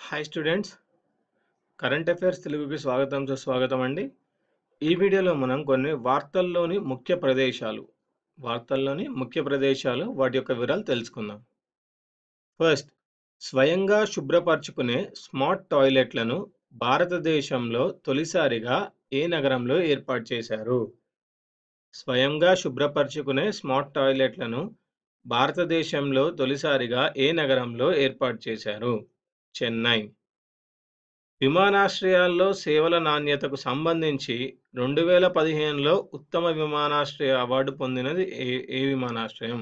Hi students, current affairs తెలుగుకి స్వాగతం సుస్వాగతం అండి. ఈ వీడియోలో మనం కొన్ని వార్తల్లోని ముఖ్య ప్రదేశాలు వాటి యొక్క వివరాలు తెలుసుకుందాం. ఫస్ట్, స్వయంగా శుభ్రపరచుకునే స్మార్ట్ టాయిలెట్లను భారతదేశంలో తొలిసారిగా ఏ నగరంలో ఏర్పాటు చేశారు? స్వయంగా శుభ్రపరచుకునే స్మార్ట్ టాయిలెట్లను భారతదేశంలో తొలిసారిగా ఏ నగరంలో ఏర్పాటు చేశారు? చెన్నై. విమానాశ్రయాల్లో సేవల నాణ్యతకు సంబంధించి 2015లో ఉత్తమ విమానాశ్రయ అవార్డు పొందినది ఏ విమానాశ్రయం?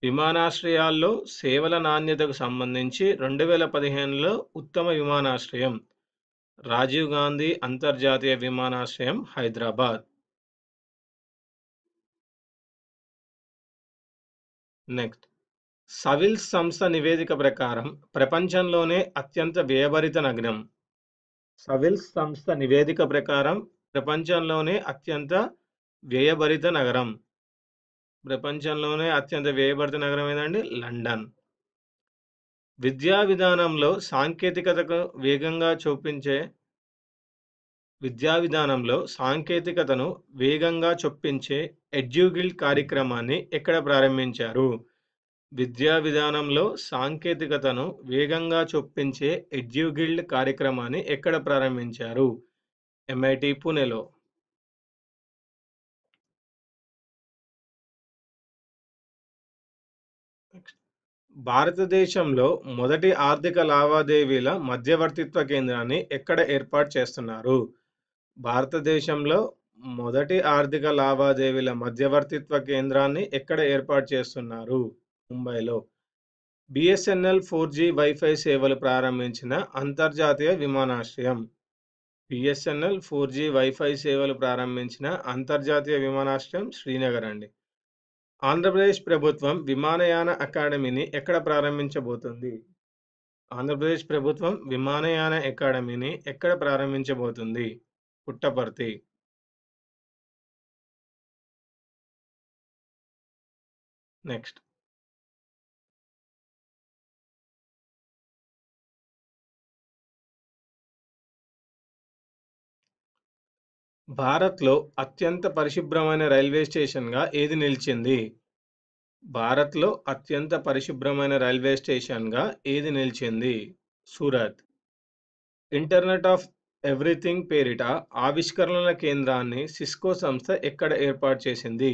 విమానాశ్రయాల్లో సేవల నాణ్యతకు సంబంధించి 2015లో ఉత్తమ విమానాశ్రయం రాజీవ్ గాంధీ అంతర్జాతీయ విమానాశ్రయం, హైదరాబాద్. నెక్స్ట్, సవిల్స్ సంస్థ నివేదిక ప్రకారం ప్రపంచంలోనే అత్యంత వ్యయభరిత నగరం. సవిల్స్ సంస్థ నివేదిక ప్రకారం ప్రపంచంలోనే అత్యంత వ్యయభరిత నగరం ఏదండి? లండన్. విద్యా విధానంలో సాంకేతికతను వేగంగా చొప్పించే ఎడ్యుగిల్డ్ కార్యక్రమాన్ని ఎక్కడ ప్రారంభించారు? విద్యా విధానంలో సాంకేతికతను వేగంగా చొప్పించే ఎడ్యుగిల్డ్ కార్యక్రమాన్ని ఎక్కడ ప్రారంభించారు? MIT పూణేలో. భారతదేశంలో మొదటి ఆర్థిక లావాదేవీల మధ్యవర్తిత్వ కేంద్రాన్ని ఎక్కడ ఏర్పాటు చేస్తున్నారు? భారతదేశంలో మొదటి ఆర్థిక లావాదేవీల మధ్యవర్తిత్వ కేంద్రాన్ని ఎక్కడ ఏర్పాటు చేస్తున్నారు? ముంబైలో. BSNL 4G వైఫై సేవలు ప్రారంభించిన అంతర్జాతీయ విమానాశ్రయం. BSNL 4G వైఫై సేవలు ప్రారంభించిన అంతర్జాతీయ విమానాశ్రయం శ్రీనగర్ అండి. ఆంధ్రప్రదేశ్ ప్రభుత్వం విమానయాన అకాడమీని ఎక్కడ ప్రారంభించబోతుంది? ఆంధ్రప్రదేశ్ ప్రభుత్వం విమానయాన అకాడమీని ఎక్కడ ప్రారంభించబోతుంది? పుట్టపర్తి. నెక్స్ట్, భారత్లో అత్యంత పరిశుభ్రమైన రైల్వే స్టేషన్గా ఏది నిలిచింది? భారత్లో అత్యంత పరిశుభ్రమైన రైల్వే స్టేషన్గా ఏది నిలిచింది? సూరత్. ఇంటర్నెట్ ఆఫ్ ఎవ్రీథింగ్ పేరిట ఆవిష్కరణల కేంద్రాన్ని సిస్కో సంస్థ ఎక్కడ ఏర్పాటు చేసింది?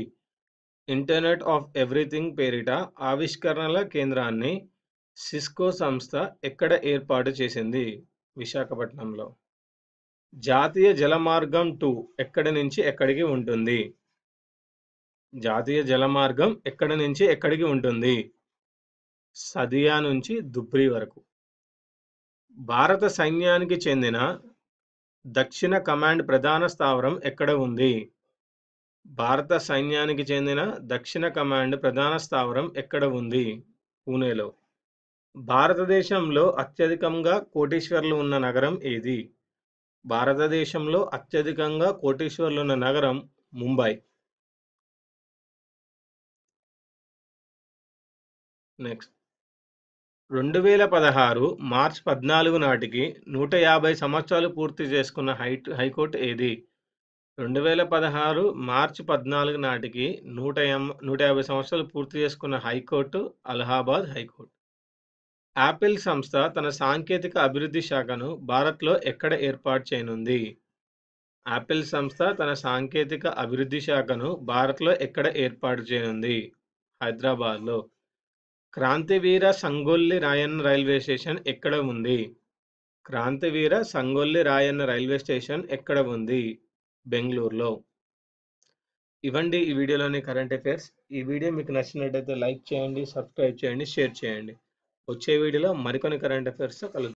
ఇంటర్నెట్ ఆఫ్ ఎవ్రీథింగ్ పేరిట ఆవిష్కరణల కేంద్రాన్ని సిస్కో సంస్థ ఎక్కడ ఏర్పాటు చేసింది? విశాఖపట్నంలో. జాతీయ జలమార్గం 2 ఎక్కడి నుంచి ఎక్కడికి ఉంటుంది? జాతీయ జలమార్గం ఎక్కడి నుంచి ఎక్కడికి ఉంటుంది? సదియా నుంచి ధుబ్రీ వరకు. భారత సైన్యానికి చెందిన దక్షిణ కమాండ్ ప్రధాన స్థావరం ఎక్కడ ఉంది? భారత సైన్యానికి చెందిన దక్షిణ కమాండ్ ప్రధాన స్థావరం ఎక్కడ ఉంది? పూణేలో. భారతదేశంలో అత్యధికంగా కోటీశ్వరులు ఉన్న నగరం ఏది? భారతదేశంలో అత్యధికంగా కోటీశ్వరులు ఉన్న నగరం ముంబై. నెక్స్ట్, 2016 మార్చి 14 నాటికి 150 సంవత్సరాలు పూర్తి చేసుకున్న హైకోర్టు ఏది? 2016 మార్చి 14 నాటికి 150 సంవత్సరాలు పూర్తి చేసుకున్న హైకోర్టు అలహాబాద్ హైకోర్టు. యాపిల్ సంస్థ తన సాంకేతిక అభివృద్ధి శాఖను భారత్లో ఎక్కడ ఏర్పాటు చేయనుంది? యాపిల్ సంస్థ తన సాంకేతిక అభివృద్ధి శాఖను భారత్లో ఎక్కడ ఏర్పాటు చేయనుంది? హైదరాబాద్లో. క్రాంతివీర సంగొల్లి రాయన్న రైల్వే స్టేషన్ ఎక్కడ ఉంది? క్రాంతివీర సంగొల్లి రాయన్న రైల్వే స్టేషన్ ఎక్కడ ఉంది? బెంగళూరులో. ఇవండి ఈ వీడియోలోని కరెంట్ అఫైర్స్. ఈ వీడియో మీకు నచ్చినట్టయితే లైక్ చేయండి, సబ్స్క్రైబ్ చేయండి, షేర్ చేయండి. వచ్చే వీడియోలో మరికొన్ని కరెంట్ అఫైర్స్తో కలుద్దాం.